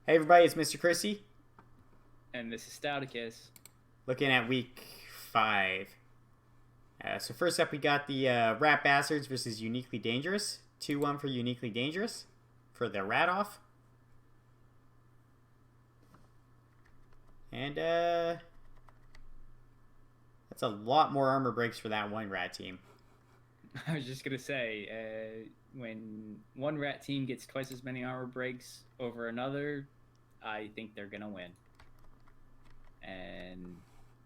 Hey everybody, it's Mr. Christie. And this is Stouticus. Looking at week 5. So first up we got the Rat Bastards versus Uniquely Dangerous. 2-1 for Uniquely Dangerous for the Rat Off. And that's a lot more armor breaks for that one Rat team. I was just gonna say, when one rat team gets twice as many armor breaks over another, I think they're gonna win. And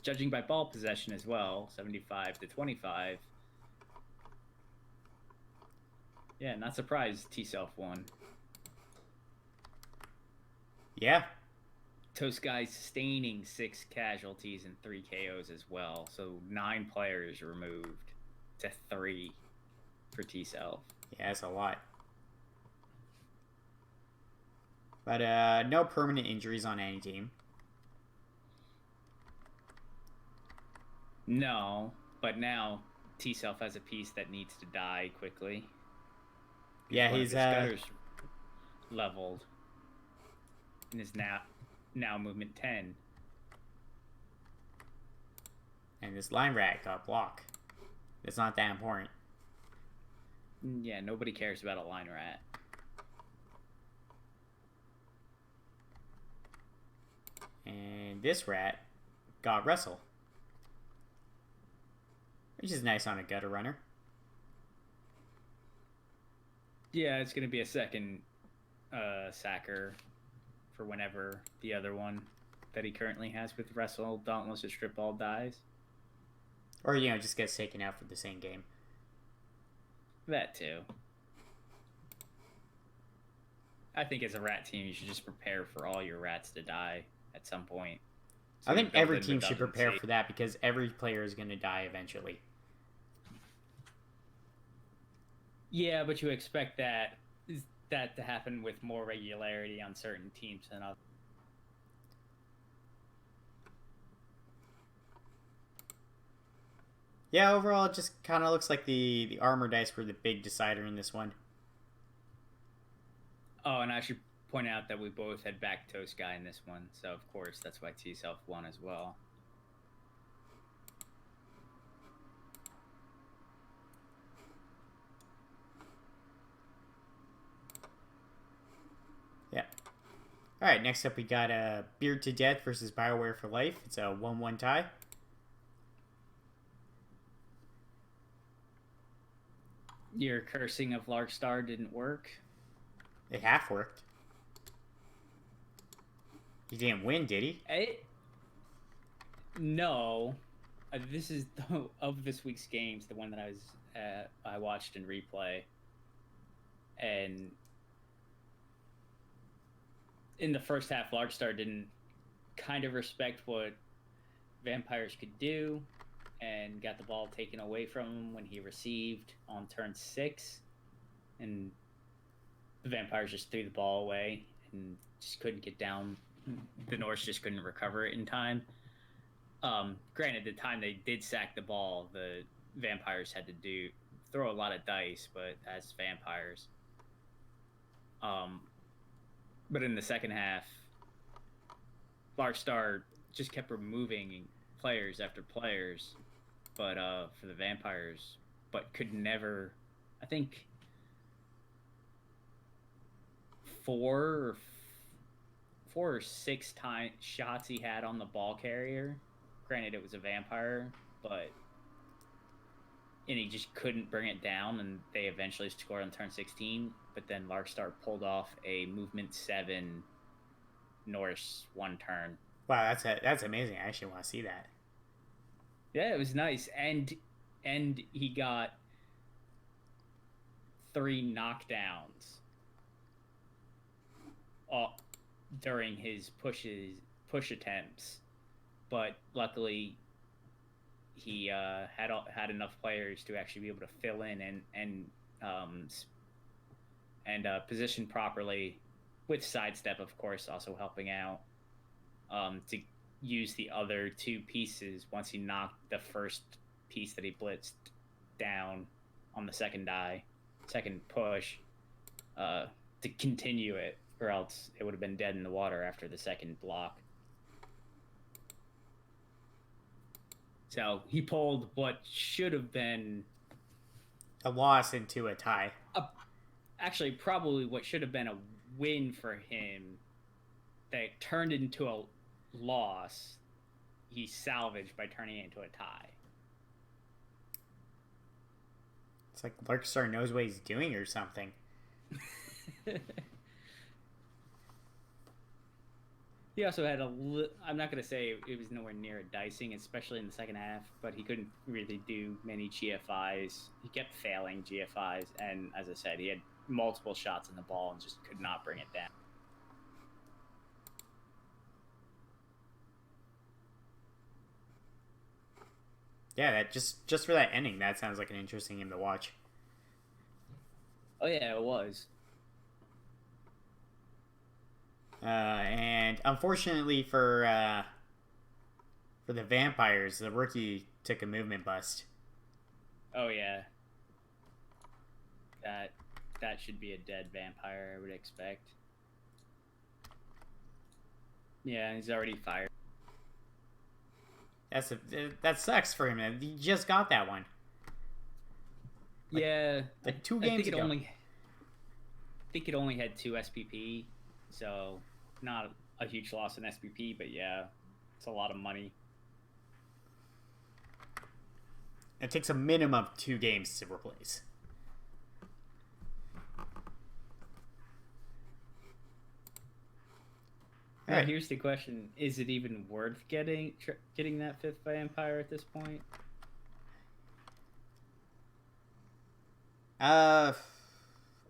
judging by ball possession as well, 75-25. Yeah, not surprised T-Self won. Yeah. Toast Guy sustaining 6 casualties and 3 KOs as well, so 9 players removed to 3 for T-Self. Yeah, that's a lot. But no permanent injuries on any team. No, but now T-Self has a piece that needs to die quickly. Yeah, One of he's his gutters leveled and is now movement 10. and this line rat got block. It's not that important. Yeah, nobody cares about a line rat. And this rat got wrestle, which is nice on a gutter runner. Yeah, it's gonna be a second sacker for whenever the other one that he currently has with Wrestle Dauntless or Strip Ball dies. Or, just gets taken out for the same game. That too. I think as a rat team, you should just prepare for all your rats to die at some point. So I think every team should prepare for that because every player is going to die eventually. Yeah, but you expect that to happen with more regularity on certain teams than others. Yeah, overall, it just kind of looks like the armor dice were the big decider in this one. Oh, and I should point out that we both had back Toast Guy in this one, so of course that's why T-Self won as well. Yeah. All right, next up we got Beard to Death versus BioWare for Life. It's a 1-1 tie. Your cursing of Larkstar didn't work. It half worked. He didn't win, did he? No. This is of this week's games, the one that I watched in replay, and in the first half, Larkstar didn't kind of respect what vampires could do, and got the ball taken away from him when he received on turn 6, and the vampires just threw the ball away and just couldn't get down. The Norse just couldn't recover it in time. Granted, the time they did sack the ball, the vampires had to throw a lot of dice, but as vampires. But in the second half, Larkstar just kept removing players after players, but for the vampires, but could never. I think four or 6 shots he had on the ball carrier. Granted, it was a vampire, and he just couldn't bring it down, and they eventually scored on turn 16, but then Larkstar pulled off a movement 7 Norse 1 turn. Wow, that's amazing. I actually want to see that. Yeah, it was nice, and he got 3 knockdowns during his push attempts, but luckily he had enough players to actually be able to fill in and position properly, with sidestep, of course, also helping out, to use the other 2 pieces once he knocked the first piece that he blitzed down on the second push, to continue it or else it would have been dead in the water after the second block. So he pulled what should have been a loss into a tie. Actually, probably what should have been a win for him that turned into a loss. He salvaged by turning it into a tie. It's like Larkstar knows what he's doing or something. He also had I'm not going to say it was nowhere near a dicing, especially in the second half, but he couldn't really do many GFIs. He kept failing GFIs, and as I said, he had multiple shots in the ball and just could not bring it down. Yeah, that just for that ending, that sounds like an interesting game to watch. Oh yeah, it was. And unfortunately for the vampires, the rookie took a movement bust. Oh yeah. That should be a dead vampire, I would expect. Yeah, he's already fired. That sucks for him. He just got that one. Yeah, like 2 games ago. I think it only had 2 SPP, so not a huge loss in SPP, but yeah, it's a lot of money. It takes a minimum of 2 games to replace. Right. Here's the question: is it even worth getting that 5th vampire at this point?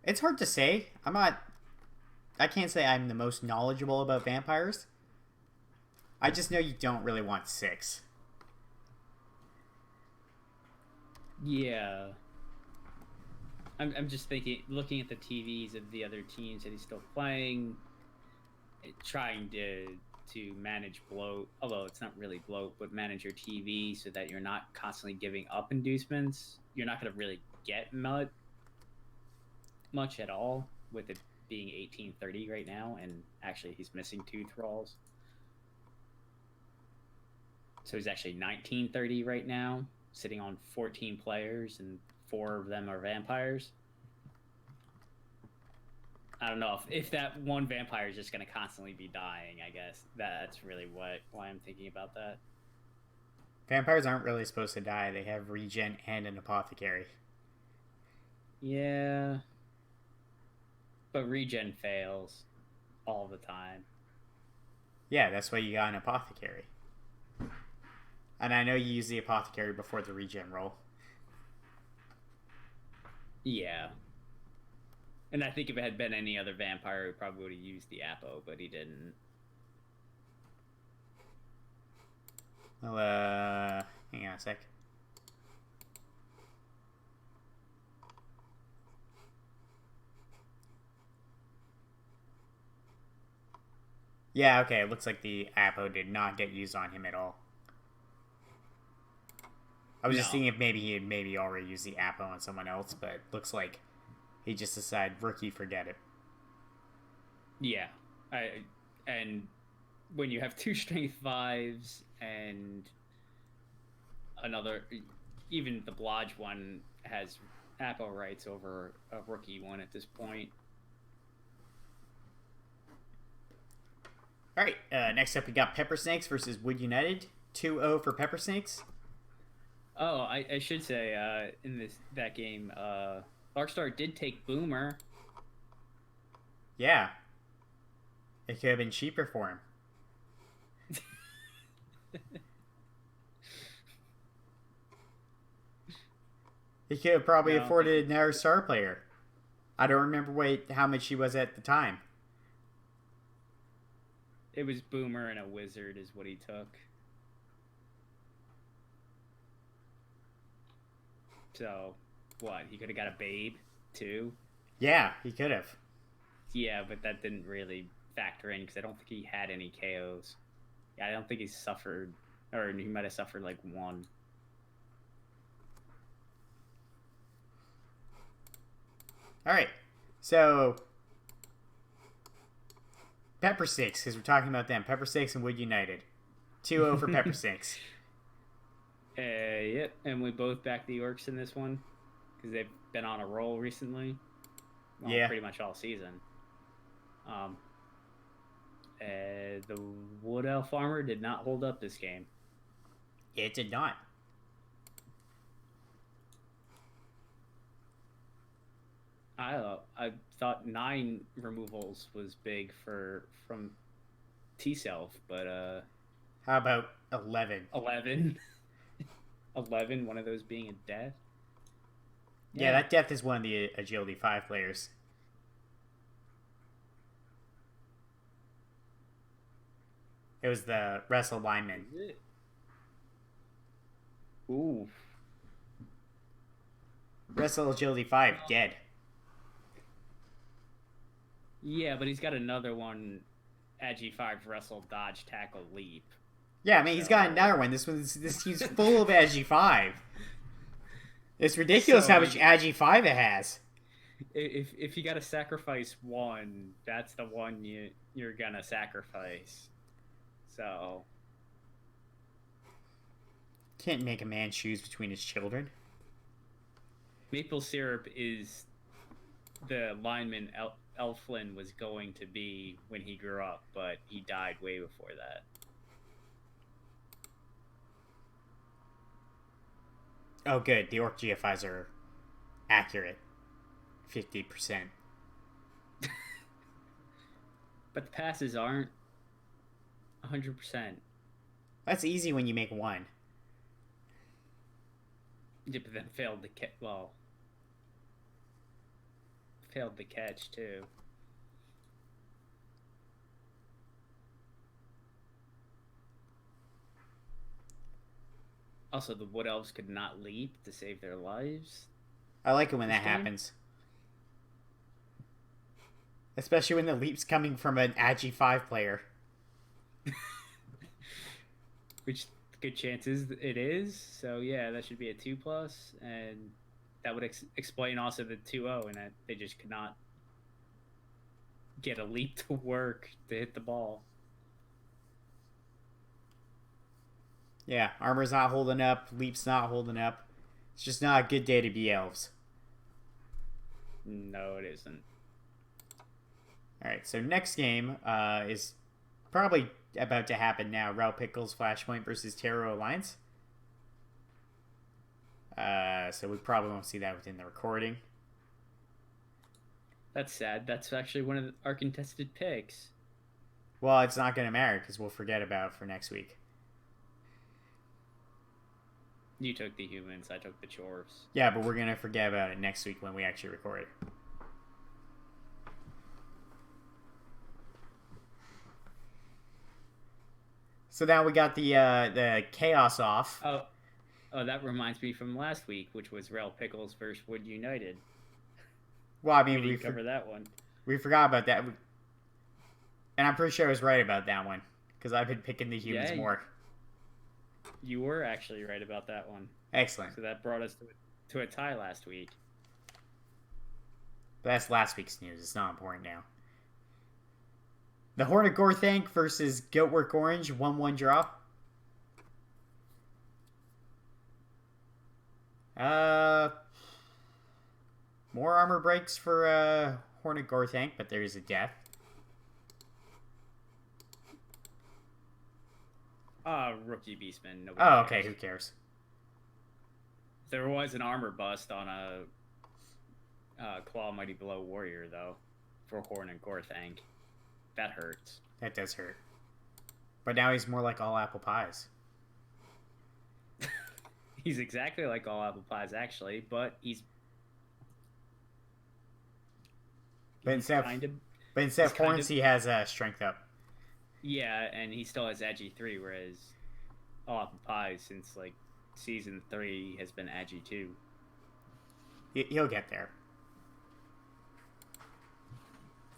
It's hard to say. I can't say I'm the most knowledgeable about vampires. I just know you don't really want 6. Yeah. I'm just thinking, looking at the TVs of the other teams that he's still playing, trying to manage bloat, although it's not really bloat, but manage your TV so that you're not constantly giving up inducements. You're not going to really get much at all with it being 1830 right now, and actually he's missing 2 thralls. So he's actually 1930 right now, sitting on 14 players, and 4 of them are vampires. I don't know if that one vampire is just going to constantly be dying. I guess that's really why I'm thinking about that. Vampires aren't really supposed to die. They have regen and an apothecary. Yeah. But regen fails all the time. Yeah, that's why you got an apothecary. And I know you use the apothecary before the regen roll. Yeah. And I think if it had been any other vampire, he probably would have used the Apo, but he didn't. Well, hang on a sec. Yeah, okay, it looks like the Apo did not get used on him at all. I was just thinking if maybe he had already used the Apo on someone else, but it looks like he just decided, rookie, forget it. Yeah. And when you have 2 strength 5s and another, even the Blodge one has Apo rights over a rookie one at this point. All right, next up we got Pepper Snakes versus Wood United. 2-0 for Pepper Snakes. Oh, I should say in that game, Larkstar did take Boomer. Yeah. It could have been cheaper for him. He could have probably afforded another star player. I don't remember how much she was at the time. It was Boomer and a Wizard is what he took. So, what? He could have got a Babe, too? Yeah, he could have. Yeah, but that didn't really factor in because I don't think he had any KOs. Yeah, I don't think he suffered, or he might have suffered like 1. All right, so Pepper Six, because we're talking about them. Pepper Six and Wood United. 2-0 for Pepper Six. Yep, and we both backed the Orcs in this one because they've been on a roll recently. Well, yeah. Pretty much all season. The Wood Elf Farmer did not hold up this game. It did not. I thought 9 removals was big from T-Self, but how about 11? 11? 11, one of those being a death? Yeah, that death is one of the Agility 5 players. It was the Wrestle lineman. Ooh. Wrestle Agility 5, dead. Yeah, but he's got another one, Agi 5 Wrestle, Dodge, Tackle, Leap. Yeah, I mean, he's got another one. This team's full of Agi 5. It's ridiculous how much Agi 5 it has. If you gotta sacrifice one, that's the one you're gonna sacrifice. So... Can't make a man choose between his children. Maple Syrup is the lineman Elflin was going to be when he grew up, but he died way before that. Oh, good. The Orc GFIs are accurate. 50%. But the passes aren't 100%. That's easy when you make one. Yeah, but then failed to failed the catch too. Also, the Wood Elves could not leap to save their lives. I like it when that happens. Especially when the leap's coming from an Agi 5 player. Which, good chances it is. So, yeah, that should be a 2+. And that would explain also the 2-0 and that they just could not get a leap to work to hit the ball. Yeah, armor's not holding up, leap's not holding up. It's just not a good day to be elves. No, it isn't. Alright, so next game is probably about to happen now. Rel Pickles Flashpoint versus Terror Alliance. So we probably won't see that within the recording. That's sad. That's actually one of our contested picks. Well, it's not going to matter because we'll forget about it for next week. You took the humans, I took the chores. Yeah, but we're going to forget about it next week when we actually record it. So now we got the chaos off. Oh, that reminds me from last week, which was Rel Pickles versus Wood United. Well, I mean, we didn't cover that one. We forgot about that. And I'm pretty sure I was right about that one because I've been picking the humans more. You were actually right about that one. Excellent. So that brought us to a tie last week. But that's last week's news. It's not important now. The Hornet Gorthank versus Goatwork Orange, 1-1 draw. More armor breaks for Hornet Gorthank, but there is a death. Rookie Beastman. Nobody cares. Okay, who cares? There was an armor bust on a Claw Mighty Blow Warrior, though, for Hornet Gorthank. That hurts. That does hurt. But now he's more like all apple pies. He's exactly like all apple pies, actually, but he's... But instead of horns, he has strength up. Yeah, and he still has Agi 3, whereas all apple pies since, like, Season 3 has been Agi 2. He'll get there.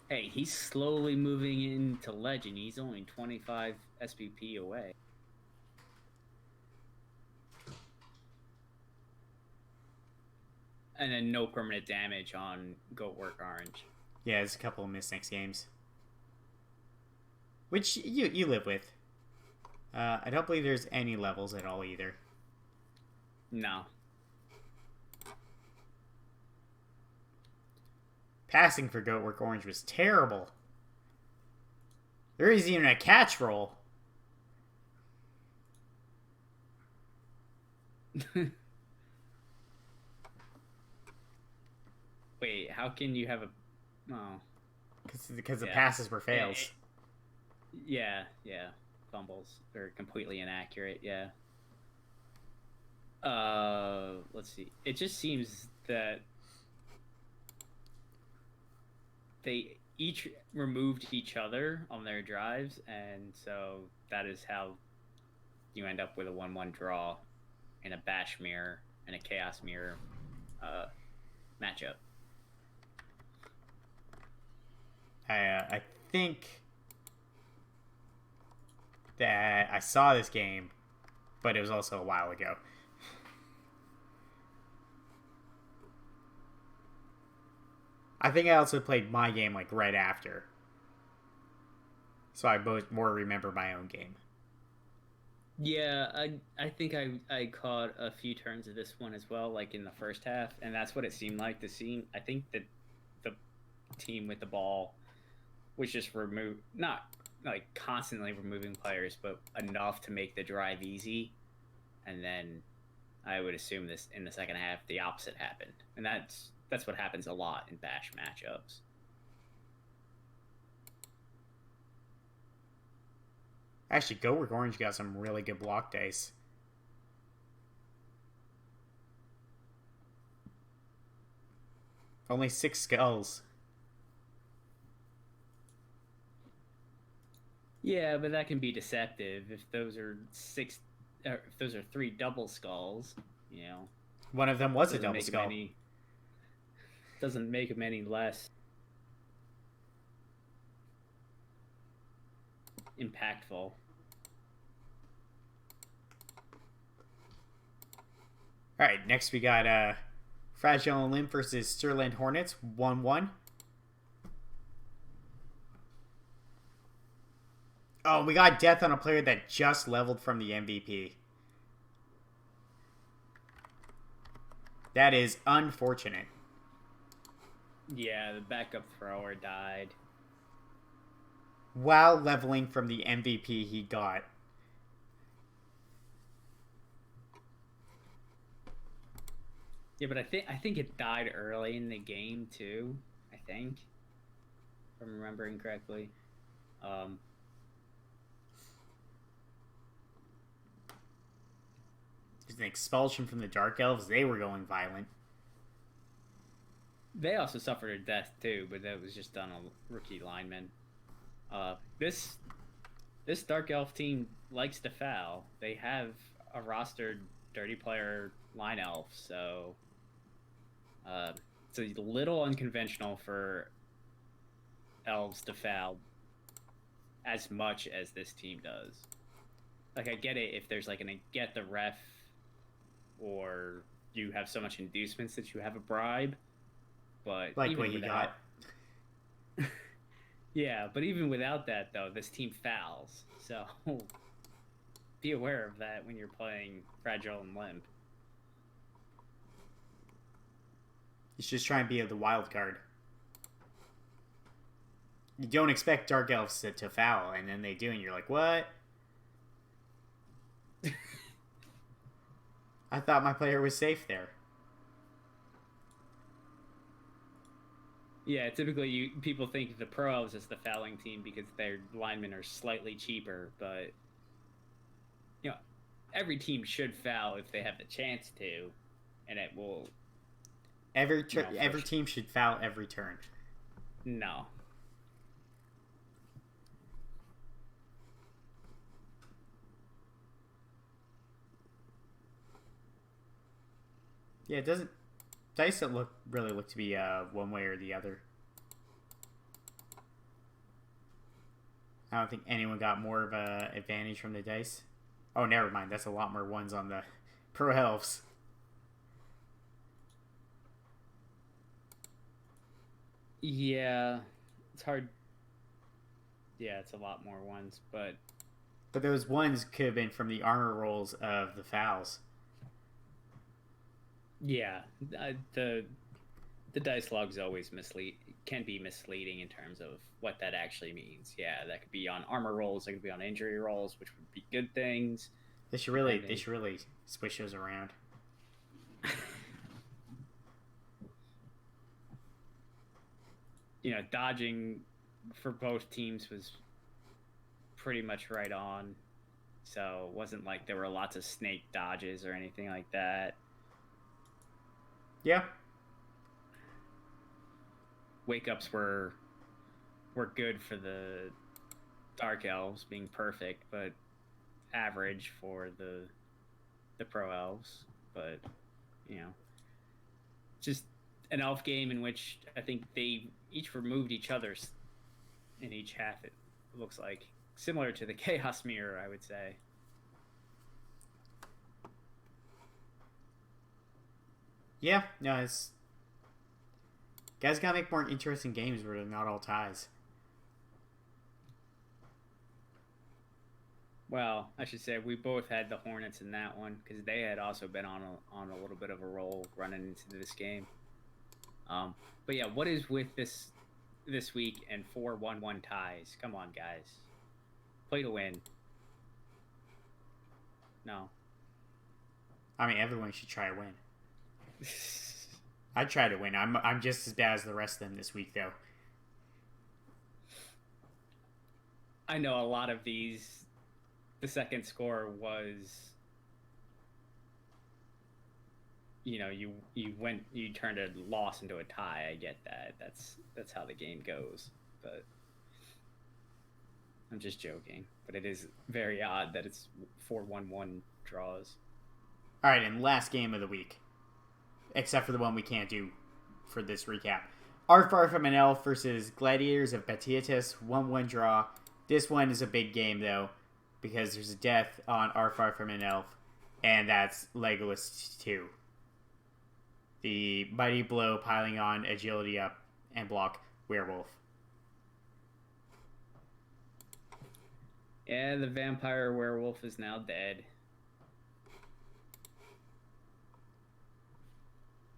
Hey, he's slowly moving into Legend. He's only 25 SPP away. And then no permanent damage on Goatwork Orange. Yeah, there's a couple of missed next games. which you live with. I don't believe there's any levels at all either. No. Passing for Goatwork Orange was terrible. There isn't even a catch roll. Wait, how can you have a... Oh. Because the passes were fails. Yeah. Fumbles. They're completely inaccurate, yeah. Let's see. It just seems that they each removed each other on their drives, and so that is how you end up with a 1-1 draw in a Bash Mirror and a Chaos Mirror matchup. I think that I saw this game, but it was also a while ago. I think I also played my game like right after, so I more remember my own game. Yeah, I think I caught a few turns of this one as well, like in the first half, and that's what it seemed like. I think that the team with the ball was just not like constantly removing players, but enough to make the drive easy. And then I would assume this in the second half, the opposite happened, and that's what happens a lot in Bash matchups. Actually, Goatwork Orange got some really good block dice. Only 6 skulls. Yeah, but that can be deceptive if those are 3 double skulls. You know, one of them was a double skull. Doesn't make them any less impactful. All right, next we got Fragile and Limp versus Sterland Hornets, 1-1. Oh, we got death on a player that just leveled from the MVP. That is unfortunate. Yeah, the backup thrower died. While leveling from the MVP he got. Yeah, but I think it died early in the game too. I think, if I'm remembering correctly. There's an expulsion from the Dark Elves. They were going violent. They also suffered a death too, but that was just on a rookie lineman. This Dark Elf team likes to foul. They have a rostered dirty player line elf, so it's a little unconventional for elves to foul as much as this team does. Like, I get it if there's like a get the ref, or you have so much inducements that you have a bribe, but like what you got. Yeah, but even without that, though, this team fouls. So be aware of that when you're playing Fragile and Limp. You should just try and be the wild card. You don't expect Dark Elves to foul, and then they do, and you're like, what? I thought my player was safe there. Yeah, typically people think the Pro Elves is the fouling team because their linemen are slightly cheaper, but every team should foul if they have the chance to, and it will. Every team should foul every turn. No. Yeah, it doesn't. Dice don't really look to be one way or the other. I don't think anyone got more of a advantage from the dice. Oh, never mind. That's a lot more ones on the Pro Elves. Yeah, it's hard Yeah, it's a lot more ones, but those ones could have been from the armor rolls of the fouls. yeah, the dice log's always can be misleading in terms of what that actually means. Yeah, that could be on armor rolls, that could be on injury rolls, which would be good things. They should really switch those around. Dodging for both teams was pretty much right on. So it wasn't like there were lots of snake dodges or anything like that. Yeah. Wake ups were good for the Dark Elves, being perfect, but average for the Pro Elves. But just an elf game in which I think they each removed each other's in each half. It looks like similar to the Chaos Mirror, I would say. Yeah, no, it's guys gotta make more interesting games where they're not all ties. Well, I should say we both had the Hornets in that one because they had also been on a little bit of a roll running into this game. But yeah, what is with this week and 4 1-1 ties? Come on, guys, play to win. No, I mean everyone should try to win. I try to win. I'm just as bad as the rest of them this week, though. I know a lot of these. The second score was, you turned a loss into a tie. I get that. That's how the game goes. But I'm just joking. But it is very odd that it's 4-1-1 draws. All right, and last game of the week, except for the one we can't do for this recap. Arfar from an Elf versus Gladiators of Batiatus, 1-1 draw. This one is a big game, though, because there's a death on Arfar from an Elf, and that's Legolas 2. The Mighty Blow piling on agility up and block Werewolf. Yeah, the vampire werewolf is now dead.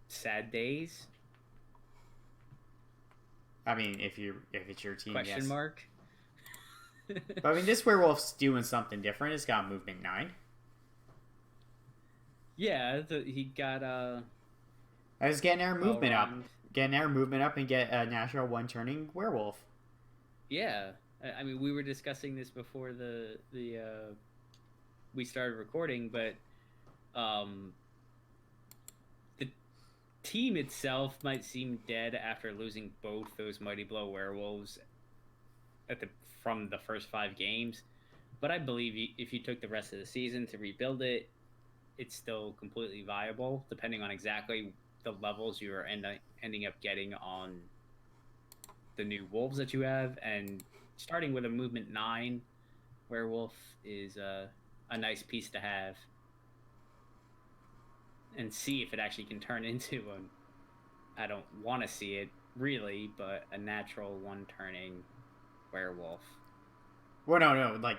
Sad days. I mean, if it's your team, Question yes. Mark. But I mean, this werewolf's doing something different. It's got movement 9. Yeah, he got I was getting our movement up. round. Getting our movement up and get a natural 1 turning werewolf. Yeah, I mean, we were discussing this before we started recording, but the team itself might seem dead after losing both those Mighty Blow werewolves from the first 5 games, but I believe if you took the rest of the season to rebuild it, it's still completely viable, depending on exactly the levels you are ending up getting on the new wolves that you have. And starting with a movement 9 werewolf is a nice piece to have, and see if it actually can turn into I don't want to see it really, but a natural 1 turning werewolf. Well, no, like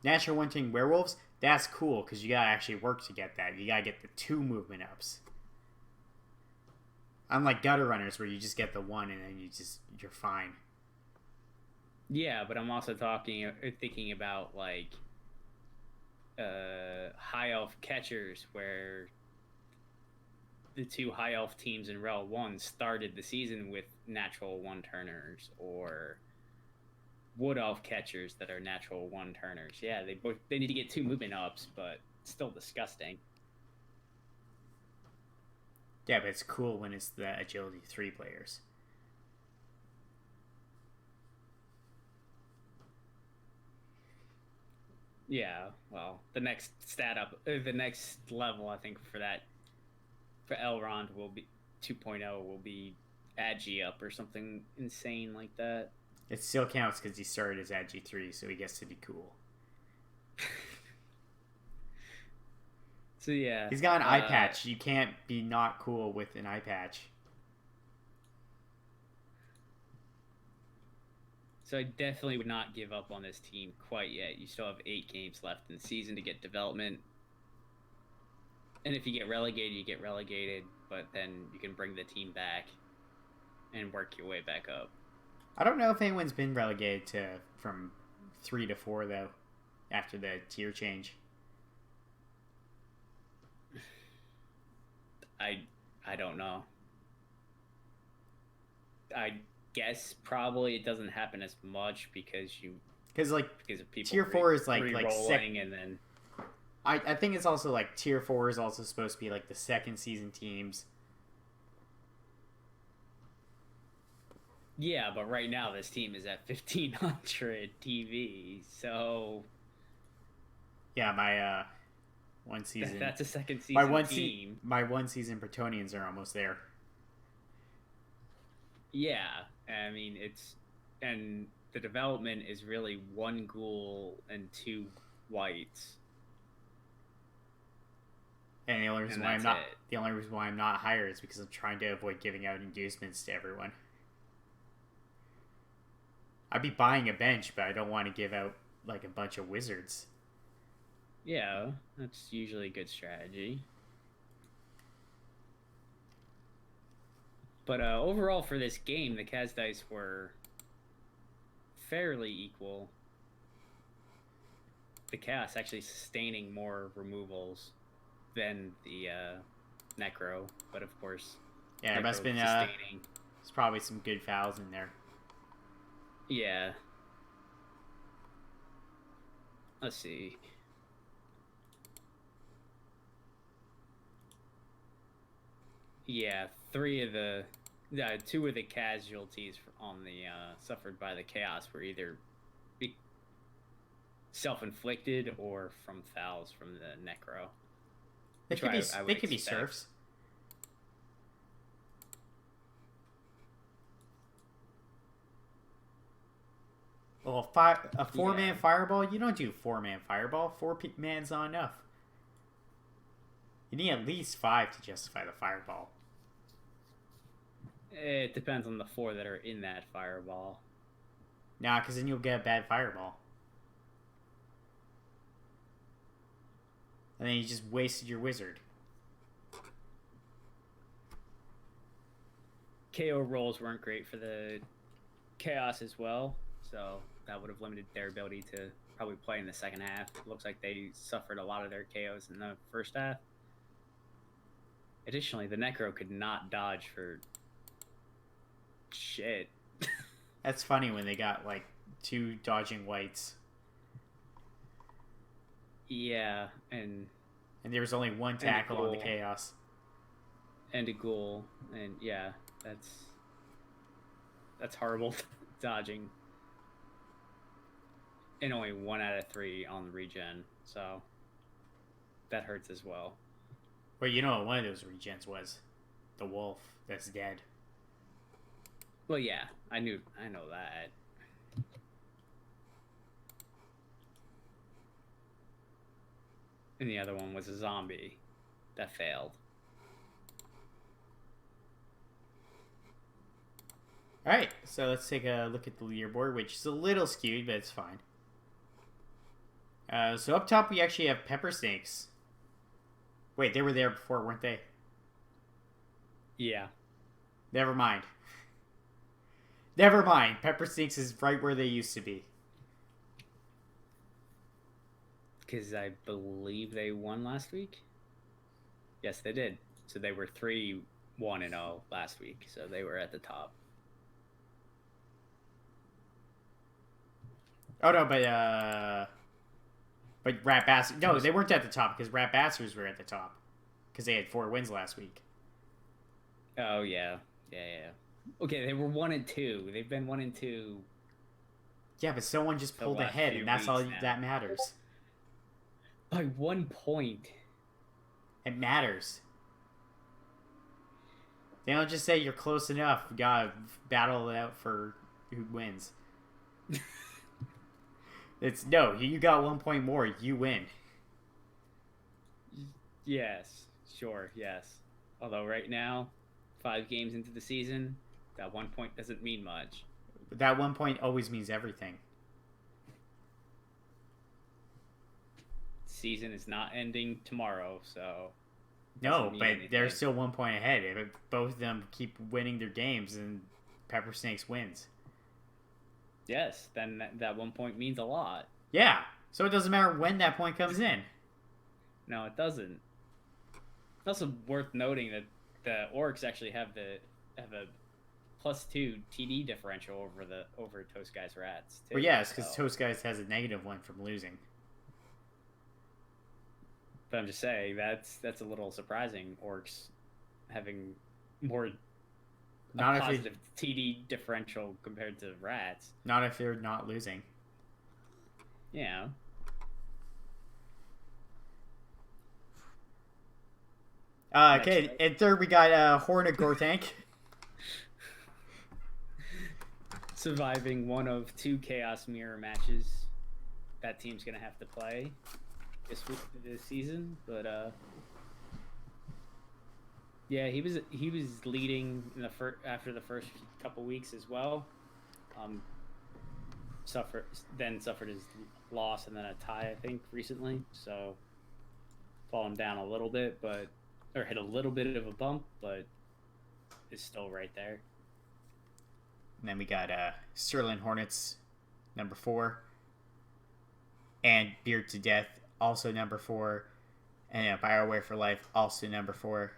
natural 1 turning werewolves, that's cool because you gotta actually work to get that. You gotta get the 2 movement ups. Unlike gutter runners where you just get the 1 and then you're fine. Yeah, but I'm also thinking about like high elf catchers, where the 2 high elf teams in REL 1 started the season with natural 1 turners, or wood elf catchers that are natural 1 turners. Yeah, they need to get 2 movement ups, but still disgusting. Yeah, but it's cool when it's the agility 3 players. Yeah, well, the next the next level, I think, for Elrond will be 2.0 will be Agi up or something insane like that. It still counts because he started as Agi 3, so he gets to be cool. So yeah, he's got an eye patch. You can't be not cool with an eye patch. So I definitely would not give up on this team quite yet. You still have 8 games left in the season to get development. And if you get relegated, you get relegated, but then you can bring the team back and work your way back up. I don't know if anyone's been relegated from 3 to 4 though, after the tier change. I don't know. I guess probably it doesn't happen as much because of people tier 4 is like re-rolling and then I think it's also like tier 4 is also supposed to be like the second season teams. Yeah, but right now this team is at 1,500 TV, so yeah, my one season. That's a second season team. My one season Bretonians are almost there. Yeah, I mean and the development is really 1 ghoul and 2 whites. And the only reason why I'm not higher is because I'm trying to avoid giving out inducements to everyone. I'd be buying a bench, but I don't want to give out like a bunch of wizards. Yeah, that's usually a good strategy. But overall for this game, the Kaz dice were fairly equal. The Chaos actually sustaining more removals than the Necro, but of course, yeah, it must have been sustaining. There's probably some good fouls in there. Yeah. Let's see. Yeah, 2 of the casualties on the suffered by the Chaos were either self-inflicted or from fouls from the Necro. They could be serfs. Well, a 4-man fireball, you don't do 4-man fireball. 4-man's not enough. You need at least 5 to justify the fireball. It depends on the 4 that are in that fireball. Nah, because then you'll get a bad fireball. And then you just wasted your wizard. KO rolls weren't great for the Chaos as well, so that would have limited their ability to probably play in the second half. It looks like they suffered a lot of their KOs in the first half. Additionally, the Necro could not dodge for shit. That's funny when they got like 2 dodging whites. Yeah, and there was only 1 tackle on the Chaos. And a ghoul, and yeah, that's horrible dodging. And only 1 out of 3 on the regen, so that hurts as well. Well, you know what one of those regens was? The wolf that's dead. Well, yeah, I know that. And the other one was a zombie that failed. Alright, so let's take a look at the leaderboard, which is a little skewed, but it's fine. So up top we actually have pepper snakes. Wait, they were there before, weren't they? Yeah. Never mind. Never mind. Pepper snakes is right where they used to be. Because I believe they won last week? Yes, they did. So they were 3-1-0 last week, so they were at the top. Oh no, but Rat Bastards... No, they weren't at the top, because Rat Bastards were at the top. Because they had 4 wins last week. Oh, yeah. Yeah. Okay, they were 1-2. They've been 1-2. Yeah, but someone just pulled ahead, and that's all that matters. By 1 point. It matters. They don't just say you're close enough. You gotta battle it out for who wins. It's no, you got 1 point more, you win. Yes, sure, yes. Although right now, 5 games into the season, that 1 point doesn't mean much. That 1 point always means everything. Season is not ending tomorrow, so... No, but they're still 1 point ahead. If both of them keep winning their games, and Pepper Snakes wins. Yes, then that 1 point means a lot. Yeah, so it doesn't matter when that point comes in. No, it doesn't. It's also worth noting that the Orcs actually have a +2 TD differential over Toast Guys Rats too. Well, yes, because Toast Guys has a -1 from losing. But I'm just saying that's a little surprising. Orcs having more positive TD differential compared to Rats. Not if they're not losing. Yeah. Okay, and third we got Hornet Gortank. Surviving one of 2 Chaos Mirror matches that team's going to have to play this season. But, yeah, he was leading in after the first couple weeks as well. Suffered his loss and then a tie, I think, recently. So, fallen down a little bit, or hit a little bit of a bump, but is still right there. And then we got Sterling Hornets, number 4. And Beard to Death, also number 4. And Bioware for Life, also number 4.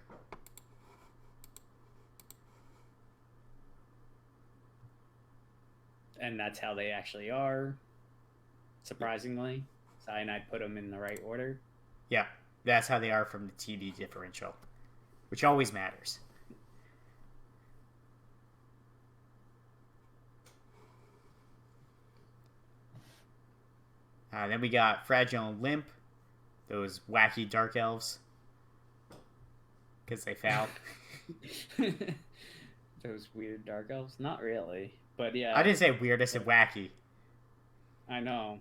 And that's how they actually are, surprisingly. Cyanide put them in the right order. Yeah, that's how they are from the TD differential, which always matters. Then we got Fragile and Limp, those wacky Dark Elves, because they fouled. Those weird Dark Elves? Not really, but yeah. I didn't say weird, I said wacky. I know.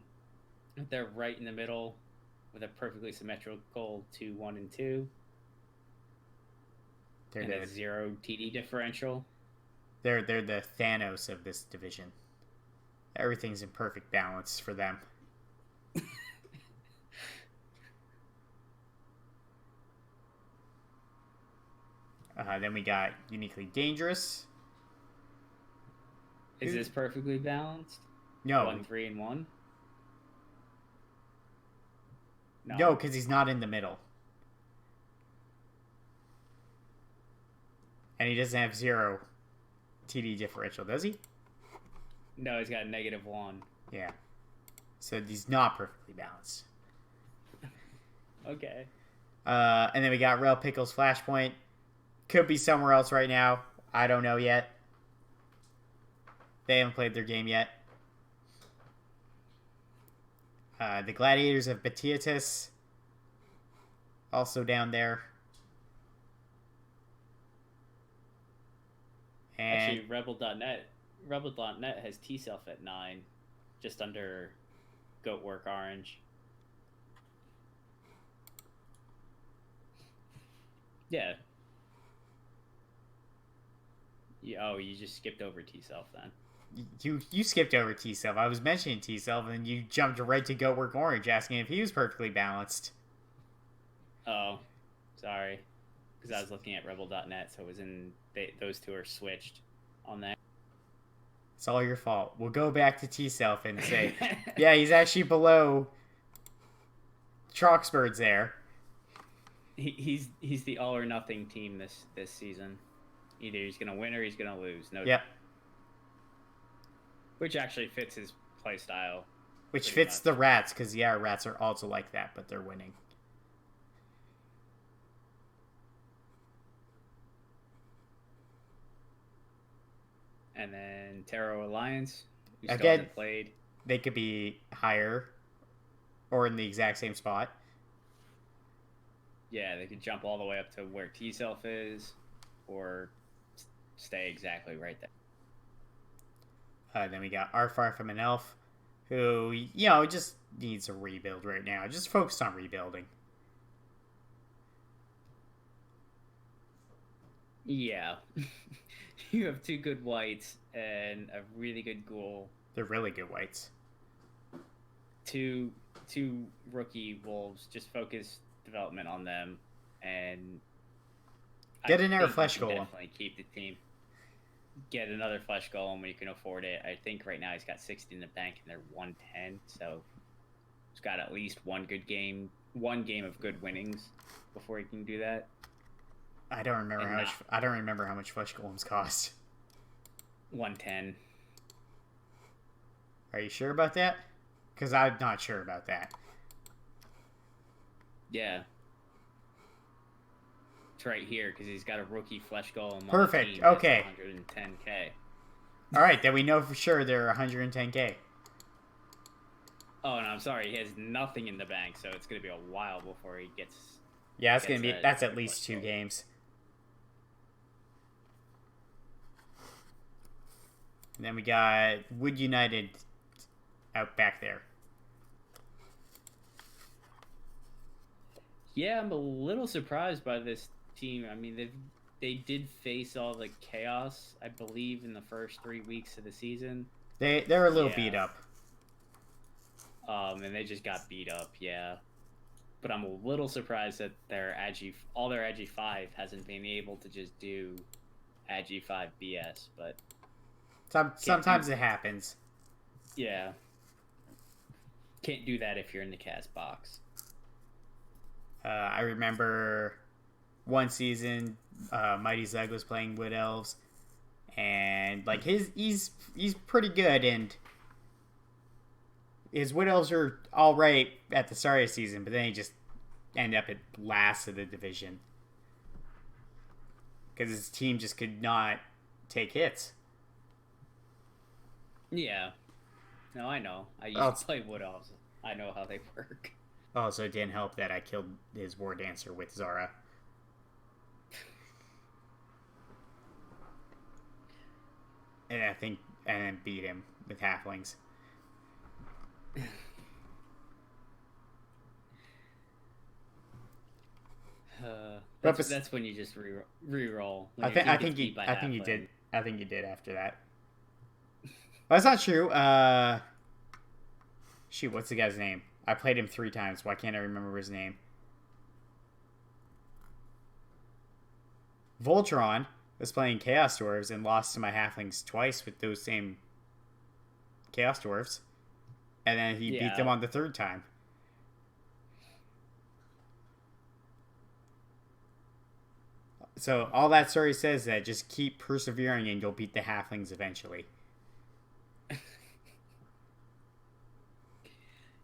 They're right in the middle with a perfectly symmetrical 2, 1, and 2. And a 0 TD differential. They're the Thanos of this division. Everything's in perfect balance for them. Then we got Uniquely Dangerous. Is this perfectly balanced? No. 1, 3, and 1? No, because he's not in the middle. And he doesn't have 0 TD differential, does he? No, he's got a -1. Yeah. So he's not perfectly balanced. Okay. And then we got Rel Pickles Flashpoint. Could be somewhere else right now. I don't know yet. They haven't played their game yet. The Gladiators of Batiatus. Also down there. And actually, Rebel.net has T-Self at 9. Just under Goatwork Orange. Yeah. Oh, you just skipped over T-Self then. You skipped over T-Self. I was mentioning T-Self, and you jumped right to Goatwork Orange, asking if he was perfectly balanced. Oh, sorry. Because I was looking at Rebel.net, so it was those two are switched on that. It's all your fault. We'll go back to T-Self and say, yeah, he's actually below Troxbird's there. He's the all or nothing team this season. Either he's gonna win or he's gonna lose. Yep. Which actually fits his play style. Which fits the Rats, because Rats are also like that, but they're winning. And then Tarot Alliance, who Again, still hasn't played. They could be higher or in the exact same spot. Yeah, they could jump all the way up to where T-Self is, or stay exactly right there. Then we got Arfar from an Elf, who, just needs a rebuild right now. Just focus on rebuilding. Yeah. You have two good whites and a really good ghoul. They're really good whites. Two rookie wolves. Just focus development on them, and Get an air flesh golem. Definitely keep the team. Get another flesh golem when you can afford it. I think right now he's got 60 in the bank, and they're 110. So he's got at least one game of good winnings before he can do that. I don't remember how much flesh golems cost. 110. Are you sure about that? Because I'm not sure about that. Yeah. It's right here because he's got a rookie flesh golem. Perfect. On the team Okay. 110k. All right, then we know for sure they're 110k. Oh, no, I'm sorry. He has nothing in the bank, so it's going to be a while before he gets. Yeah, that's at least 2 games. And then we got Wood United out back there. Yeah, I'm a little surprised by this team. I mean, they did face all the chaos, I believe, in the first 3 weeks of the season. They're a little beat up. And they just got beat up, yeah. But I'm a little surprised that all their Agi 5 hasn't been able to just do Agi 5 BS, but Sometimes it happens. Yeah. Can't do that if you're in the cast box. I remember one season, Mighty Zeg was playing Wood Elves, and like he's pretty good, and his Wood Elves are all right at the start of the season, but then he just ended up at last of the division because his team just could not take hits. Yeah. No, I know. I used to play Wood Elves. I know how they work. Also, it didn't help that I killed his War Dancer with Zara. And then beat him with Halflings. That's when you just re-roll. I think you did. I think you did after that. Well, that's not true. Shoot, what's the guy's name? I played him 3 times. Why can't I remember his name? Voltron was playing Chaos Dwarves and lost to my Halflings twice with those same Chaos Dwarves. And then he beat them on the 3rd time. So all that story says is that just keep persevering and you'll beat the Halflings eventually.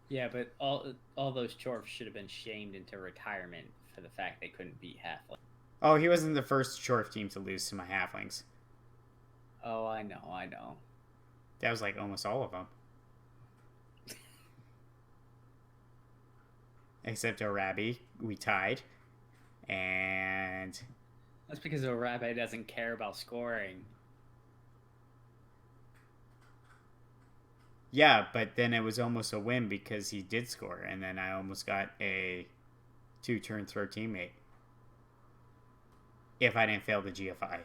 Yeah, but all those Chorfs should have been shamed into retirement for the fact they couldn't beat Halflings. Oh, he wasn't the first Chorf team to lose to my Halflings. Oh, I know. That was like almost all of them. Except Arabi, we tied. And that's because Arabi doesn't care about scoring. Yeah, but then it was almost a win because he did score, and then I almost got a 2-turn throw teammate. If I didn't fail the GFI.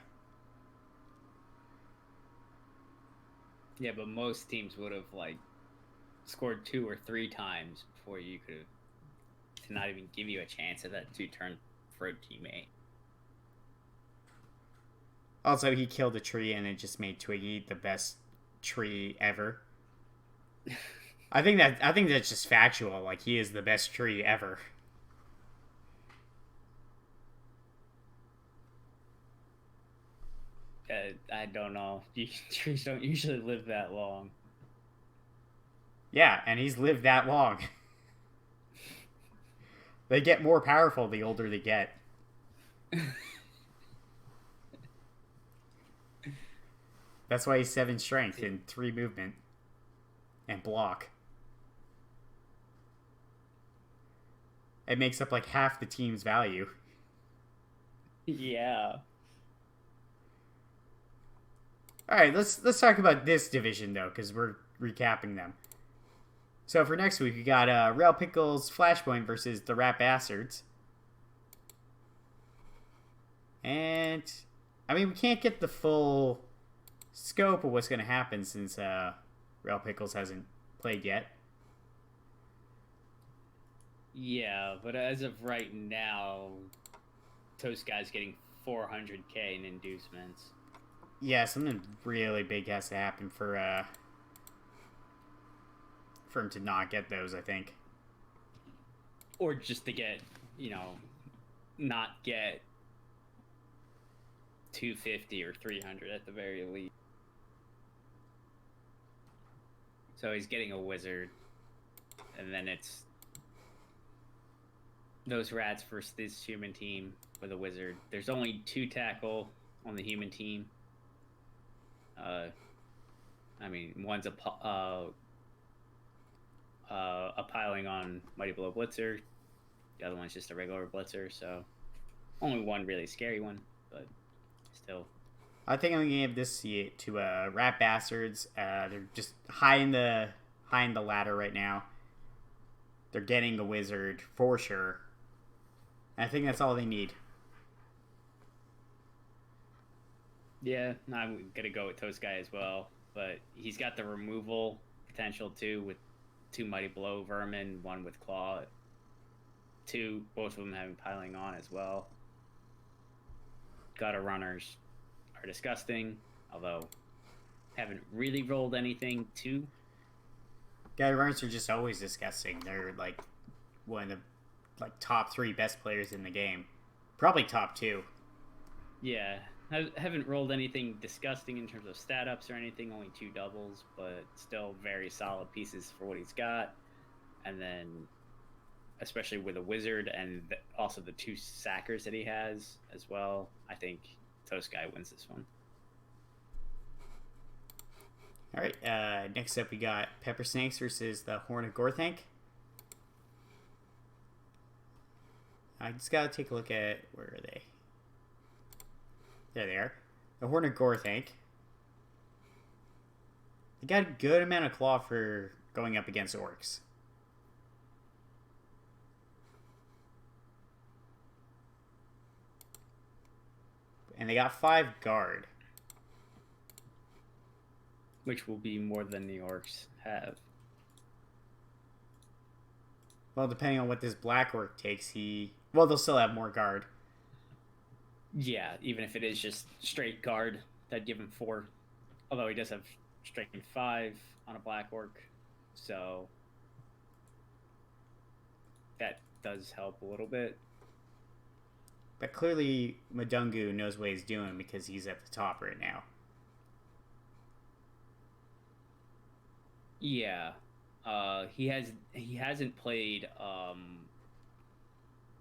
Yeah, but most teams would have scored 2 or 3 times before you could have to not even give you a chance at that 2-turn throw teammate. Also, he killed a tree and it just made Twiggy the best tree ever. I think that's just factual. Like, he is the best tree ever. I don't know. Trees don't usually live that long. Yeah, and he's lived that long. They get more powerful the older they get. That's why he's 7 strength and 3 movement. And block. It makes up like half the team's value. Yeah. Alright, let's talk about this division though, because we're recapping them. So for next week, we got Rel Pickles Flashpoint versus the Rat Bastards. And I mean, we can't get the full scope of what's going to happen since Rel Pickles hasn't played yet. Yeah, but as of right now, Toast Guy's getting 400k in inducements. Yeah, something really big has to happen for him to not get those, I think. Or just to get, not get 250 or 300 at the very least. So he's getting a wizard, and then it's those rats versus this human team with a wizard. There's only 2 tackle on the human team. I mean, one's a piling on Mighty Blow Blitzer. The other one's just a regular Blitzer, so only one really scary one, but still. I think I'm gonna give this to Rat Bastards. They're just high in the ladder right now. They're getting a wizard for sure. I think that's all they need. Yeah, I'm gonna go with Toast Guy as well, but he's got the removal potential too, with 2 Mighty Blow Vermin, 1 with Claw, 2, both of them having piling on as well. Gutter runners are disgusting, although haven't really rolled anything too. Gutter runners are just always disgusting. They're like one of the top 3 best players in the game, probably top 2. Yeah. I haven't rolled anything disgusting in terms of stat ups or anything, only 2 doubles, but still very solid pieces for what he's got. And then, especially with a wizard and also the 2 sackers that he has as well, I think Toast Guy wins this one. All right, next up we got Pepper Snakes versus the Horn of Gorthank. I just gotta take a look at, where are they? There they are. The Horn of Gorthank. They got a good amount of claw for going up against orcs. And they got 5 guard. Which will be more than the orcs have. Well, depending on what this black orc takes, well, they'll still have more guard. Yeah, even if it is just straight guard, that'd give him 4. Although he does have straight 5 on a black orc, so that does help a little bit. But clearly, Madungu knows what he's doing because he's at the top right now. Yeah, he hasn't played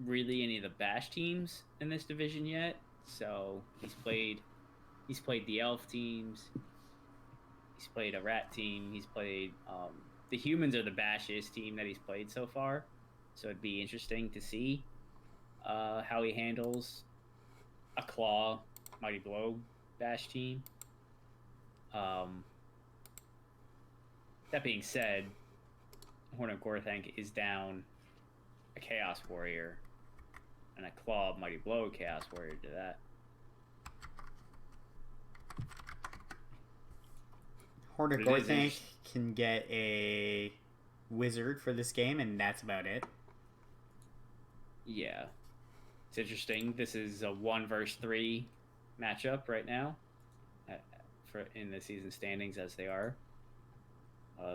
really any of the bash teams in this division yet. So he's played the elf teams. He's played a rat team. He's played the humans are the bashiest team that he's played so far. So it'd be interesting to see how he handles a claw Mighty Blow bash team. That being said, Horn of Gorthank is down a Chaos Warrior and a Claw Mighty Blow Chaos Warrior to that. Horn of Gorthank can get a wizard for this game, and that's about it. Yeah. It's interesting. This is a 1 versus 3 matchup right now in the season standings as they are.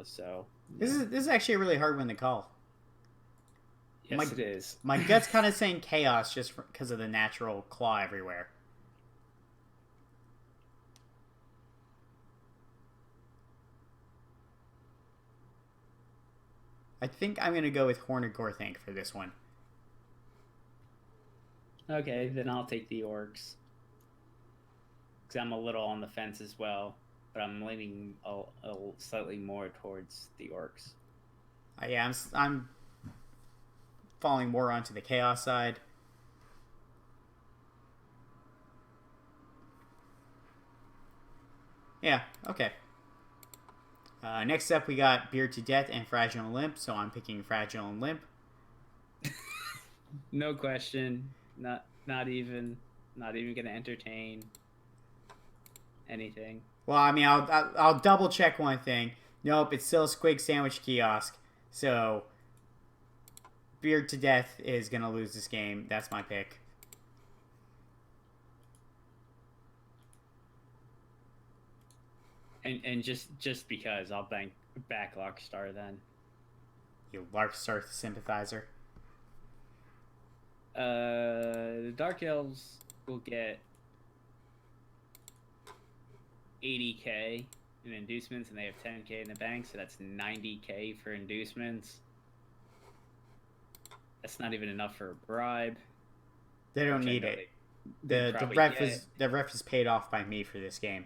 So this is actually a really hard one to call. Yes, it is. My gut's kind of saying chaos just because of the natural claw everywhere. I think I'm going to go with Horn of Gorthank for this one. Okay, then I'll take the orcs. Because I'm a little on the fence as well. But I'm leaning a slightly more towards the orcs. Yeah, I'm falling more onto the chaos side. Yeah, okay. Next up, we got Beard to Death and Fragile and Limp, so I'm picking Fragile and Limp. No question. Not even gonna entertain. anything. Well, I mean, I'll double check one thing. Nope, it's still a Squig Sandwich Kiosk. So, Beard to Death is going to lose this game. That's my pick. And just because I'll back Larkstar then. You Larkstar sympathizer. The Dark Elves will get 80k in inducements, and they have 10k in the bank, so that's 90k for inducements. That's not even enough for a bribe. They don't need it. The ref is paid off by me for this game.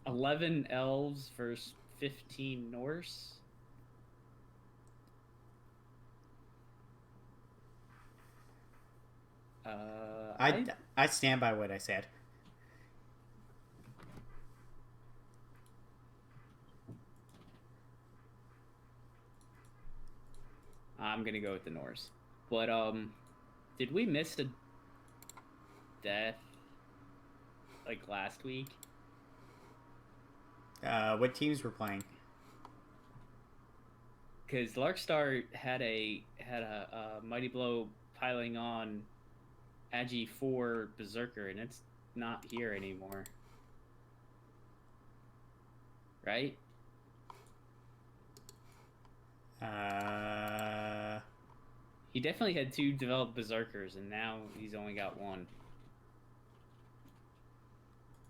11 elves versus 15 Norse. I stand by what I said. I'm gonna go with the Norse. But did we miss a death like last week? What teams were playing? Because Larkstar had a Mighty Blow piling on Agi 4 Berserker, and it's not here anymore. Right? He definitely had 2 developed Berserkers, and now he's only got 1.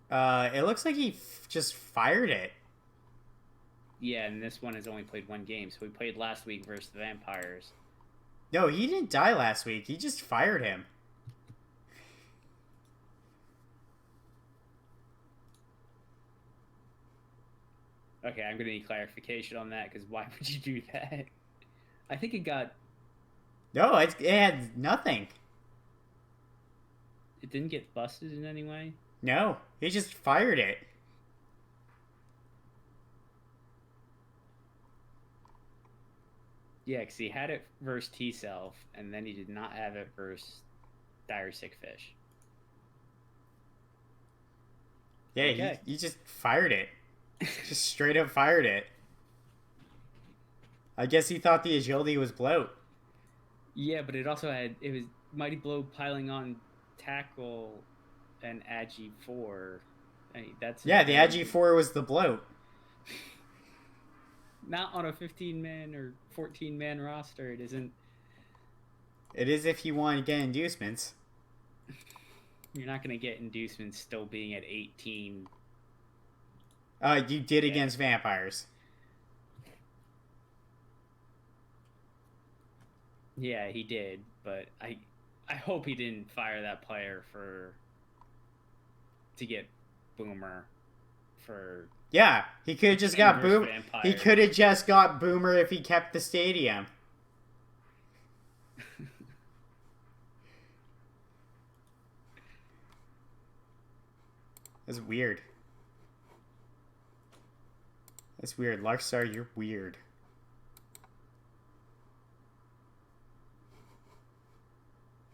It looks like he just fired it. Yeah, and this one has only played 1 game, so we played last week versus the Vampires. No, he didn't die last week. He just fired him. Okay, I'm gonna need clarification on that, because why would you do that? I think it got... No, it had nothing. It didn't get busted in any way? No, he just fired it. Yeah, because he had it versus T-Self, and then he did not have it versus Dire Sick Fish. Yeah, okay. he just fired it. Just straight up fired it. I guess he thought the agility was bloat. Yeah, but it also had... It was Mighty Blow piling on Tackle and Agi 4. I mean, that's... Yeah, the Agi 4 was the bloat. Not on a 15-man or 14-man roster. It isn't... It is if you want to get inducements. You're not going to get inducements still being at 18. You did against Vampires. Yeah, he did, but I hope he didn't fire that player to get Boomer for... Yeah, he could have just got Boomer. He could have just got Boomer if he kept the stadium. That's weird. That's weird. Larkstar, you're weird.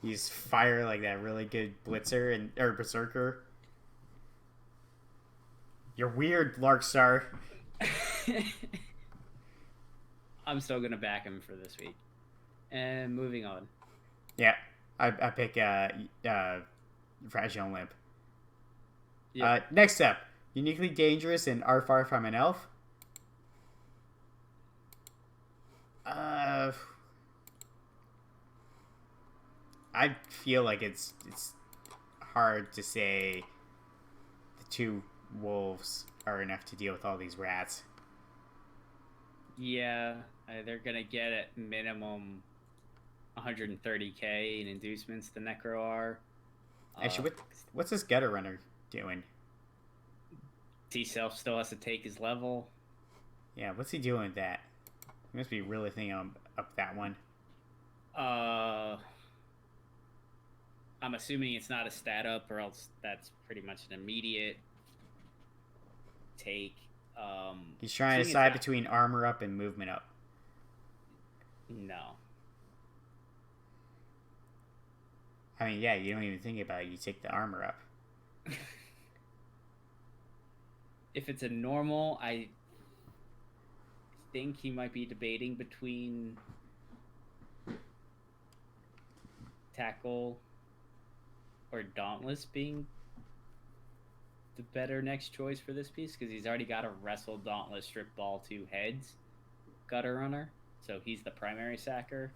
You just fire like that really good blitzer or berserker. You're weird, Larkstar. I'm still gonna back him for this week. And moving on. Yeah, I pick Fragile Limp. Yep. Next up, Uniquely Dangerous and Arfar from an Elf. I feel like it's hard to say the 2 wolves are enough to deal with all these rats. Yeah, they're gonna get at minimum 130k in inducements. The Necro are. Actually, what's this Gutter Runner doing? T-Self still has to take his level. Yeah, what's he doing with that? He must be really thinking up that one. I'm assuming it's not a stat up, or else that's pretty much an immediate take. He's trying to decide between armor up and movement up. No. I mean, yeah, you don't even think about it. You take the armor up. If it's a normal, I think he might be debating between tackle or dauntless being the better next choice for this piece, because he's already got a wrestle, dauntless, strip ball, 2 heads gutter runner, so he's the primary sacker.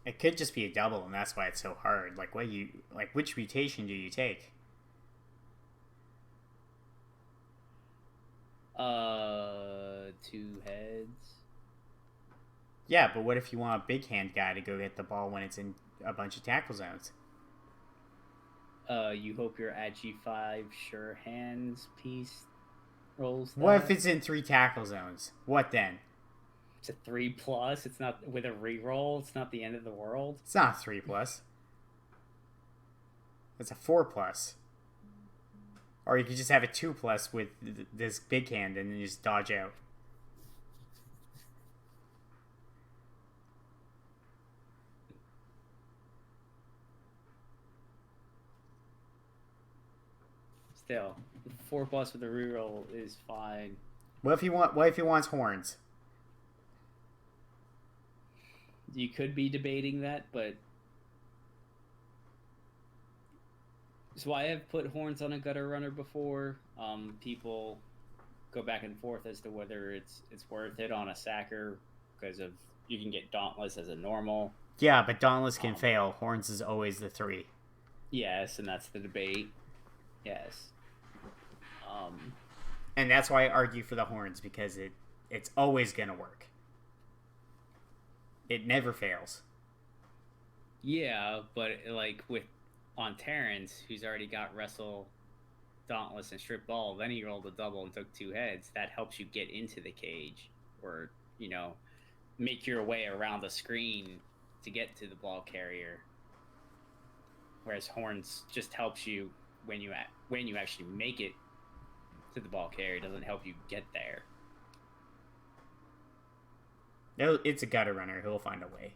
It could just be a double, and that's why it's so hard. Like, which mutation do you take? 2 heads. Yeah, but what if you want a big hand guy to go get the ball when it's in a bunch of tackle zones? You hope your at G5 sure hands piece rolls that. What if it's in 3 tackle zones? What then? It's a 3+. It's not with a reroll. It's not the end of the world. It's not 3+. It's a 4+. Or you could just have a 2+ with this big hand and then just dodge out. Still, 4+ with a reroll is fine. What if he wants horns? You could be debating that, but so I have put horns on a gutter runner before. People go back and forth as to whether it's worth it on a sacker because of you can get dauntless as a normal. Yeah, but dauntless can fail. Horns is always the 3. Yes, and that's the debate. Yes. And that's why I argue for the horns, because it's always gonna work. It never fails. Yeah, but like on Terrence, who's already got wrestle, dauntless, and strip ball, then he rolled a double and took 2 heads. That helps you get into the cage, or make your way around the screen to get to the ball carrier. Whereas horns just helps you when you actually make it to the ball carrier. It doesn't help you get there. No, it's a gutter runner. He'll find a way.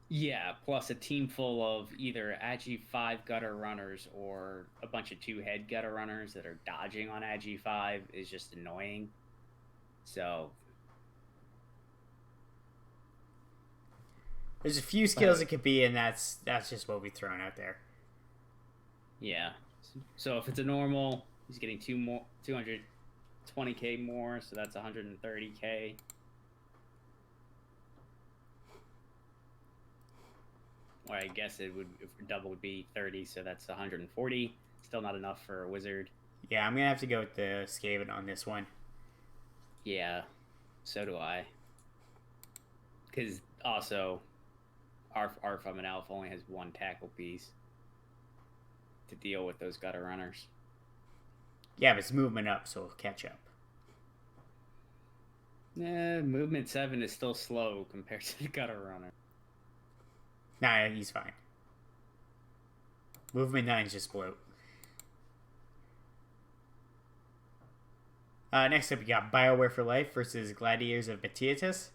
Yeah, plus a team full of either Agi 5 gutter runners or a bunch of 2-head gutter runners that are dodging on Agi 5 is just annoying. So there's a few skills it could be, and that's just what we've thrown out there. Yeah. So if it's a normal, he's getting 220k more, so that's 130k. Or I guess it would, if double would be 30, so that's 140. Still not enough for a wizard. Yeah, I'm gonna have to go with the Skaven on this one. Yeah, so do I. Because also, our from an elf only has 1 tackle piece to deal with those gutter runners. Yeah, but it's movement up, so it'll catch up. Movement 7 is still slow compared to the gutter runner. Nah, he's fine. Movement 9 is just bloat. Next up, we got BioWare for Life versus Gladiators of Batiatus.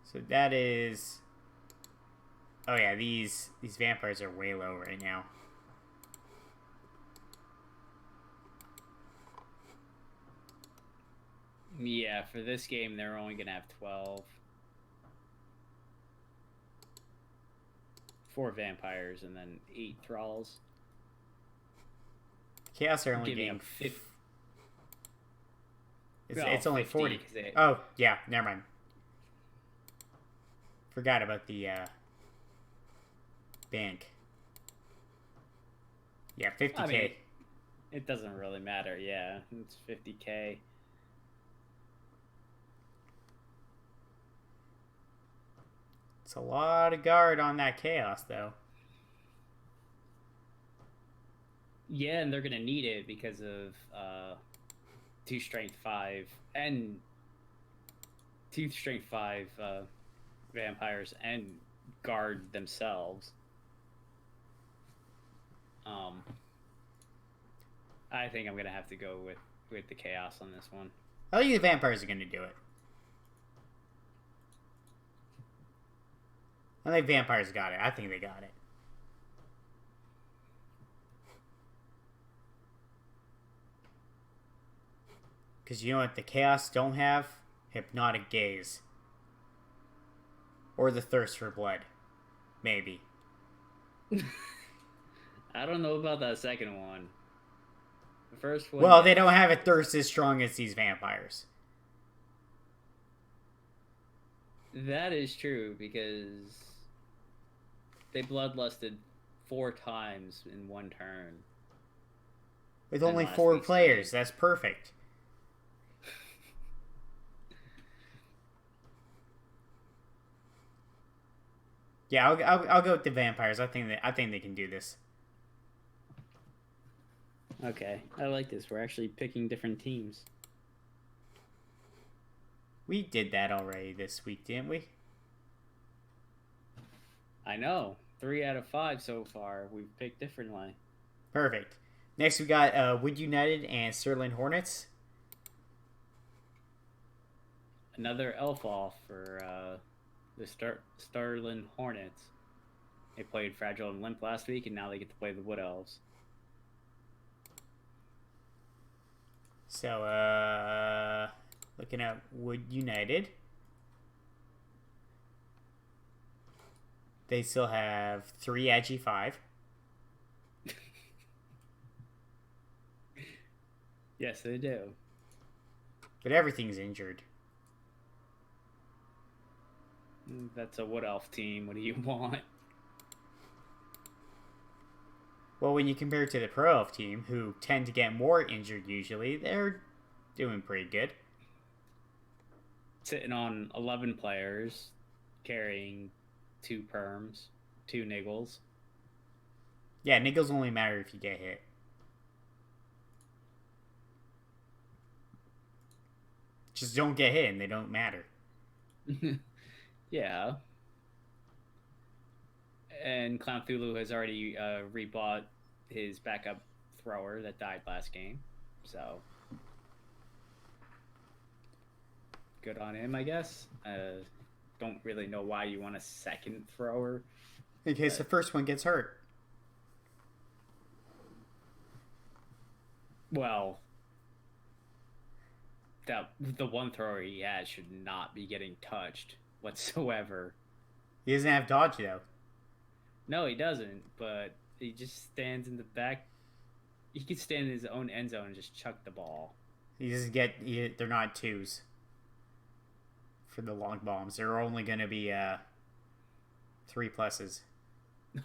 So that is... Oh yeah, these vampires are way low right now. Yeah, for this game, they're only going to have 12. 4 vampires and then 8 thralls. Chaos are only getting... It's only 50, 40. Oh, yeah, never mind. Forgot about the bank. Yeah, 50k. I mean, it doesn't really matter, yeah. It's 50k. It's a lot of guard on that chaos, though. Yeah, and they're going to need it because of 2 strength 5 and 2 strength 5 vampires and guard themselves. I think I'm going to have to go with the chaos on this one. I think the vampires are going to do it. I think vampires got it. I think they got it. Because you know what the chaos don't have? Hypnotic gaze. Or the thirst for blood. Maybe. I don't know about that second one. The first one. Well, they don't have a thirst as strong as these vampires. That is true because they bloodlusted 4 times in one turn. With only 4 players, that's perfect. Yeah, I'll go with the vampires. I think they can do this. Okay, I like this. We're actually picking different teams. We did that already this week, didn't we? I know. 3 out of 5 so far. We've picked differently. Perfect. Next, we got Wood United and Sterling Hornets. Another elf off for the Sterling Hornets. They played Fragile and Limp last week, and now they get to play the Wood Elves. So, looking at Wood United. They still have 3 at G5. Yes, they do. But everything's injured. That's a Wood Elf team. What do you want? Well, when you compare it to the Pro Elf team, who tend to get more injured usually, they're doing pretty good. Sitting on 11 players, carrying 2 perms, 2 niggles. Yeah, niggles only matter if you get hit. Just don't get hit and they don't matter. Yeah. And Clown Thulu has already rebought his backup thrower that died last game. So, good on him, I guess. Don't really know why you want a second thrower. In case the first one gets hurt. Well, the one thrower he has should not be getting touched whatsoever. He doesn't have dodge, though. No, he doesn't, but he just stands in the back. He could stand in his own end zone and just chuck the ball. He doesn't get... they're not 2s. For the long bombs. They're only going to be 3 pluses.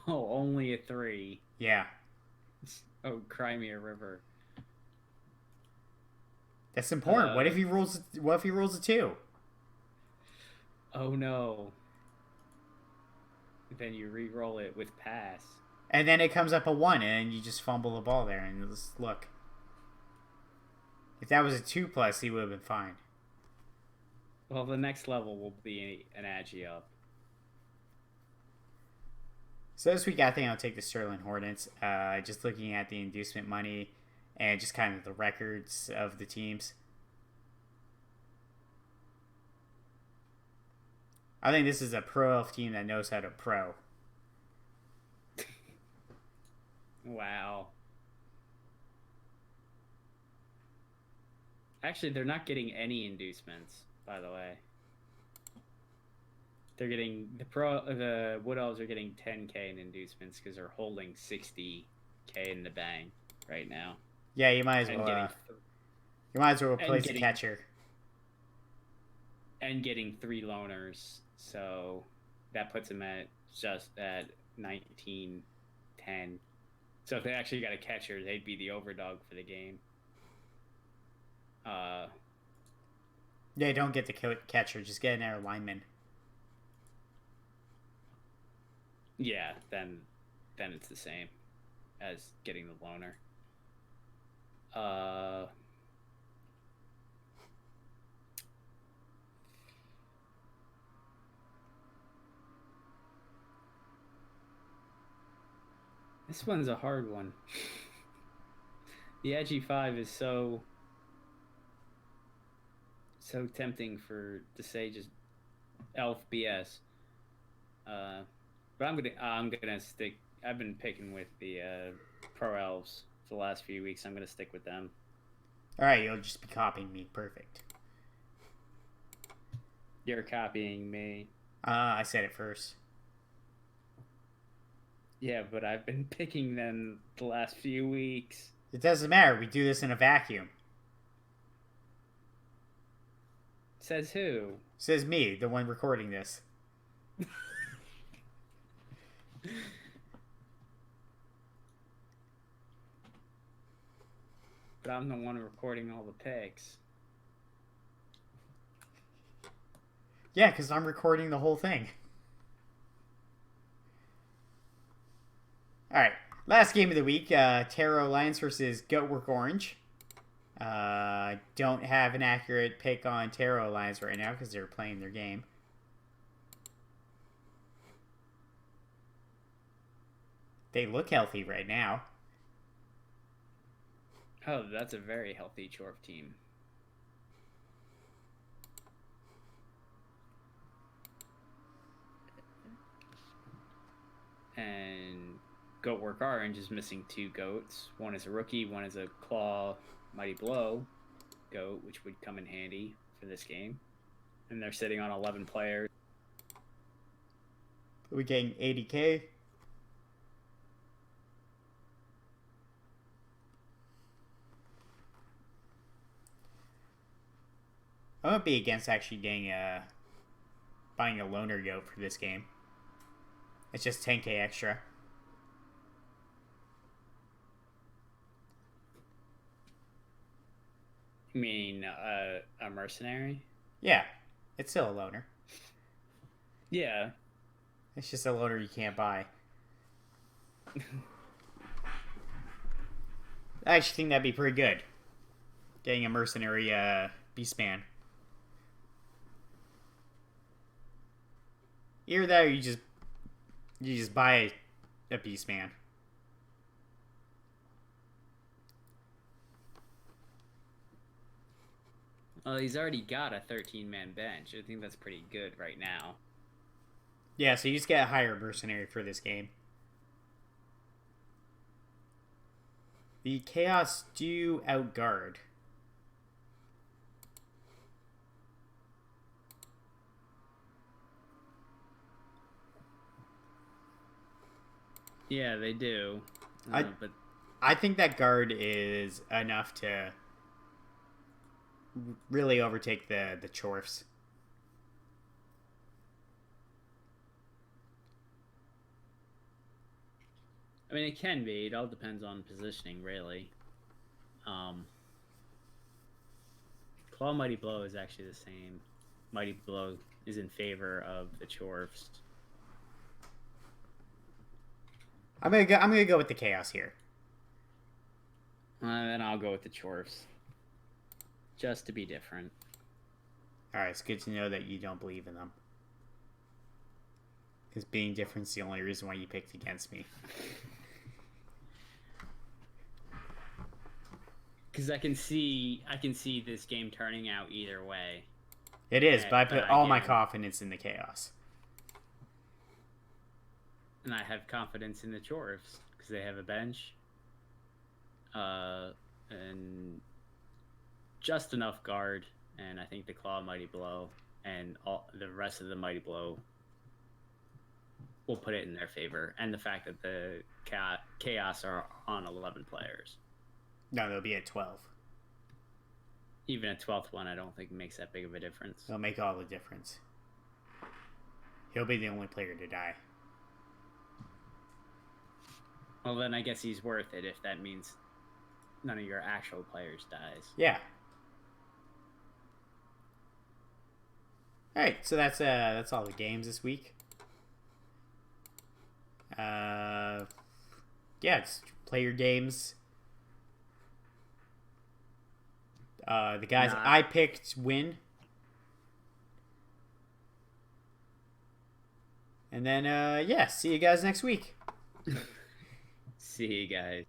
Oh, only a 3. Yeah. Oh, cry me a river. That's important. What if he rolls a 2? Oh no. Then you re-roll it with pass. And then it comes up a 1 and you just fumble the ball there and just look. If that was a 2 plus, he would have been fine. Well, the next level will be an agi up. So this week, I think I'll take the Sterling Hornets. Just looking at the inducement money and just kind of the records of the teams. I think this is a pro elf team that knows how to pro. Wow. Actually, they're not getting any inducements, by the way. They're getting the Wood Elves are getting 10k in inducements because they're holding 60k in the bank right now. Yeah, you might as well. You might as well replace the catcher. And getting 3 loners, so that puts them at just at 19-10. So if they actually got a catcher, they'd be the overdog for the game. Yeah, don't get the catcher. Just get an air lineman. Yeah, then it's the same as getting the loner. This one's a hard one. The Agi 5 is so tempting to say just elf BS. But I'm gonna stick. I've been picking with the pro elves for the last few weeks. I'm gonna stick with them. All right, you'll just be copying me. Perfect. You're copying me. I said it first. Yeah, but I've been picking them the last few weeks. It doesn't matter. We do this in a vacuum. Says who? Says me, the one recording this. But I'm the one recording all the picks. Yeah, because I'm recording the whole thing. All right, last game of the week, Tarot Alliance versus Goatwork Orange. Don't have an accurate pick on Tarot Alliance right now because they're playing their game. They look healthy right now. Oh, that's a very healthy Chorf team. And Goatwork Orange is missing 2 goats. One is a rookie, one is a Claw Mighty Blow goat, which would come in handy for this game. And they're sitting on 11 players. Are we getting 80K? I won't be against actually getting buying a loner goat for this game. It's just 10K extra. You mean a mercenary? Yeah, it's still a loner. Yeah. It's just a loner you can't buy. I actually think that'd be pretty good. Getting a mercenary Beastman. Either that or you just buy a Beastman. Well, he's already got a 13-man bench. I think that's pretty good right now. Yeah, so you just get a higher mercenary for this game. The Chaos do outguard. Yeah, they do. But I think that guard is enough to really overtake the Chorfs. I mean, it can be. It all depends on positioning, really. Claw Mighty Blow is actually the same. Mighty Blow is in favor of the Chorfs. I'm gonna go with the Chaos here. Then I'll go with the Chorfs. Just to be different. Alright, it's good to know that you don't believe in them. Because being different is the only reason why you picked against me. Because I can see this game turning out either way. It is, but I put all my confidence in the Chaos. And I have confidence in the Chorfs because they have a bench. And just enough guard, and I think the Claw Mighty Blow and all the rest of the Mighty Blow will put it in their favor. And the fact that the Chaos are on 11 players. No, they'll be at 12. Even a 12th one, I don't think makes that big of a difference. They'll make all the difference. He'll be the only player to die. Well, then I guess he's worth it if that means none of your actual players dies. Yeah. All right, so that's all the games this week. Yeah, just play your games. The guys I picked win. And then, yeah, see you guys next week. See you guys.